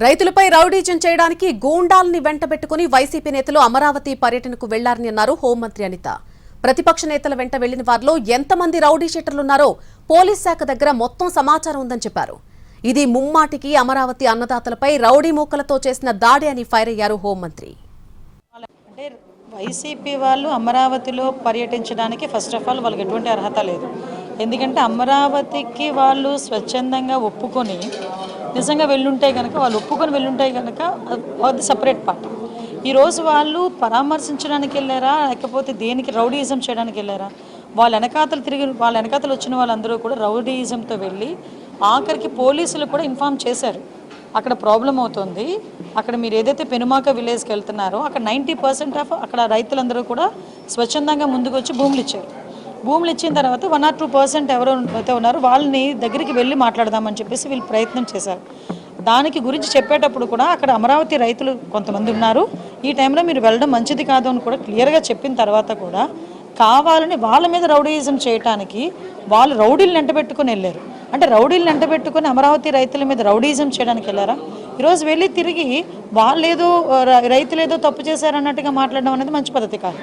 రైతులపై రౌడీజం చేయడానికి గూండాల్ని వెంటబెట్టుకుని వైసీపీ నేతలు అమరావతి పర్యటనకు వెళ్లారని అన్నారు హోంమంత్రి అనిత. ప్రతిపక్ష నేతల వెంట వెళ్లిన వారిలో ఎంతమంది రౌడీ షీటర్లున్నారో పోలీస్ శాఖ దగ్గర మొత్తం సమాచారం ఉందని చెప్పారు. ఇది ముమ్మాటికి అమరావతి అన్నదాతలపై రౌడీ మూకలతో చేసిన దాడి అని ఫైర్ అయ్యారు హోంమంత్రి. అంటే వైసీపీ వాళ్ళు అమరావతిలో పర్యటించడానికి ఫస్ట్ ఆఫ్ ఆల్ వాళ్ళకి ఎటువంటి అర్హత లేదు. ఎందుకంటే అమరావతికి వాళ్ళు స్వచ్ఛందంగా ఒప్పుకొని నిజంగా వెళ్ళుంటే కనుక వాళ్ళు ఒప్పుకొని వెళ్ళుంటే కనుక అది సపరేట్ పార్ట్. ఈరోజు వాళ్ళు పరామర్శించడానికి వెళ్ళారా లేకపోతే దేనికి రౌడీయిజం చేయడానికి వెళ్ళారా? వాళ్ళ వెనకాతలు వచ్చిన వాళ్ళందరూ కూడా రౌడీయిజంతో వెళ్ళి ఆఖరికి పోలీసులు కూడా ఇన్ఫార్మ్ చేశారు, అక్కడ ప్రాబ్లం అవుతుంది, అక్కడ మీరు ఏదైతే పెనుమాక విలేజ్కి వెళ్తున్నారో అక్కడ 90% ఆఫ్ అక్కడ రైతులందరూ కూడా స్వచ్ఛందంగా ముందుకు వచ్చి భూములు ఇచ్చారు. భూములు ఇచ్చిన తర్వాత 1 or 2% ఎవరో అయితే ఉన్నారో వాళ్ళని దగ్గరికి వెళ్ళి మాట్లాడదామని చెప్పేసి వీళ్ళు ప్రయత్నం చేశారు. దానికి గురించి చెప్పేటప్పుడు కూడా అక్కడ అమరావతి రైతులు కొంతమంది ఉన్నారు, ఈ టైంలో మీరు వెళ్ళడం మంచిది కాదు అని కూడా క్లియర్గా చెప్పిన తర్వాత కూడా కావాలని వాళ్ళ మీద రౌడీయిజం చేయడానికి వాళ్ళు రౌడీలను ఎంటబెట్టుకుని వెళ్ళారు. అంటే రౌడీలను ఎంటబెట్టుకుని అమరావతి రైతుల మీద రౌడీయిజం చేయడానికి వెళ్ళారా? ఈరోజు వెళ్ళి తిరిగి వాళ్ళేదో రైతులేదో తప్పు చేశారన్నట్టుగా మాట్లాడడం అనేది మంచి పద్ధతి కాదు.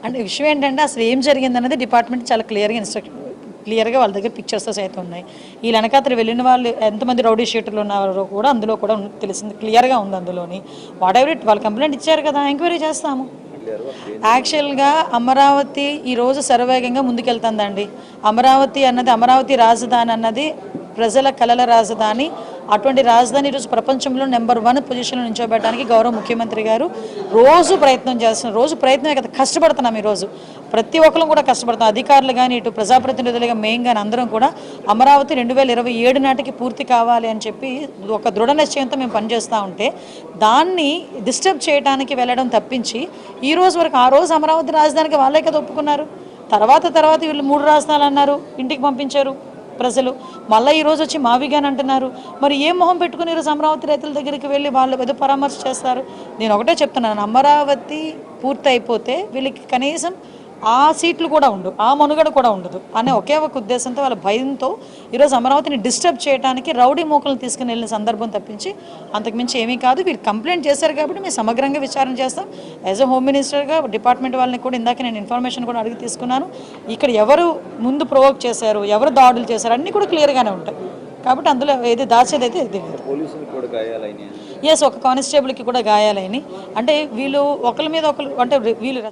అంటే విషయం ఏంటంటే అసలు ఏం జరిగిందనేది డిపార్ట్మెంట్ చాలా క్లియర్గా వాళ్ళ దగ్గర పిక్చర్స్తో సైతం ఉన్నాయి. ఈ వెనకాతలు వెళ్ళిన వాళ్ళు ఎంతమంది రౌడీ షీటర్లు ఉన్నారో కూడా అందులో కూడా తెలిసింది, క్లియర్గా ఉంది. అందులోని వాట్ ఎవర్ ఇట్ వాళ్ళు కంప్లైంట్ ఇచ్చారు కదా, ఎంక్వైరీ చేస్తాము. యాక్చువల్గా అమరావతి ఈరోజు శరవేగంగా ముందుకెళ్తుందండి. అమరావతి రాజధాని అన్నది ప్రజల కలల రాజధాని. అటువంటి రాజధాని ఈరోజు ప్రపంచంలో నెంబర్ 1 పొజిషన్లో నిల్చోబెట్టడానికి గౌరవ ముఖ్యమంత్రి గారు రోజు ప్రయత్నం చేస్తున్నారు. రోజు ప్రయత్నం కదా, కష్టపడుతున్నాం. ఈరోజు ప్రతి ఒక్కరు కూడా కష్టపడుతున్నాం. అధికారులు కానీ ఇటు ప్రజాప్రతినిధులుగా మెయిన్ కానీ అందరం కూడా అమరావతి 2027 నాటికి పూర్తి కావాలి అని చెప్పి ఒక దృఢ నిశ్చయంతో మేము పనిచేస్తూ ఉంటే దాన్ని డిస్టర్బ్ చేయడానికి వెళ్ళడం తప్పించి ఈ రోజు వరకు ఆ రోజు అమరావతి రాజధానికి వాళ్ళే కదా ఒప్పుకున్నారు. తర్వాత వీళ్ళు 3 రాజధానులు అన్నారు, ఇంటికి పంపించారు ప్రజలు. మళ్ళీ ఈరోజు వచ్చి మావిగాని అంటున్నారు. మరి ఏం మొహం పెట్టుకుని ఈరోజు అమరావతి రైతుల దగ్గరికి వెళ్ళి వాళ్ళు ఏదో పరామర్శ చేస్తారు? నేను ఒకటే చెప్తున్నాను, అమరావతి పూర్తి అయిపోతే వీళ్ళకి కనీసం ఆ సీట్లు కూడా ఉండవు, ఆ మనుగడ కూడా ఉండదు అనే ఒకే ఒక ఉద్దేశంతో వాళ్ళ భయంతో ఈరోజు అమరావతిని డిస్టర్బ్ చేయడానికి రౌడీ మూకలను తీసుకుని వెళ్ళిన సందర్భం తప్పించి అంతకుమించి ఏమీ కాదు. వీళ్ళు కంప్లైంట్ చేశారు కాబట్టి మేము సమగ్రంగా విచారణ చేస్తాం. యాజ్ అ హోమ్ మినిస్టర్గా డిపార్ట్మెంట్ వాళ్ళని కూడా ఇందాక నేను ఇన్ఫర్మేషన్ కూడా అడిగి తీసుకున్నాను. ఇక్కడ ఎవరు ముందు ప్రొవోక్ చేశారు, ఎవరు దాడులు చేశారు అన్నీ కూడా క్లియర్గానే ఉంటాయి. కాబట్టి అందులో ఏది దాచేది అయితే ఇది ఒక కానిస్టేబుల్కి కూడా గాయాలైనాయి. అంటే వీళ్ళు ఒకరి మీద ఒకరు అంటే వీళ్ళు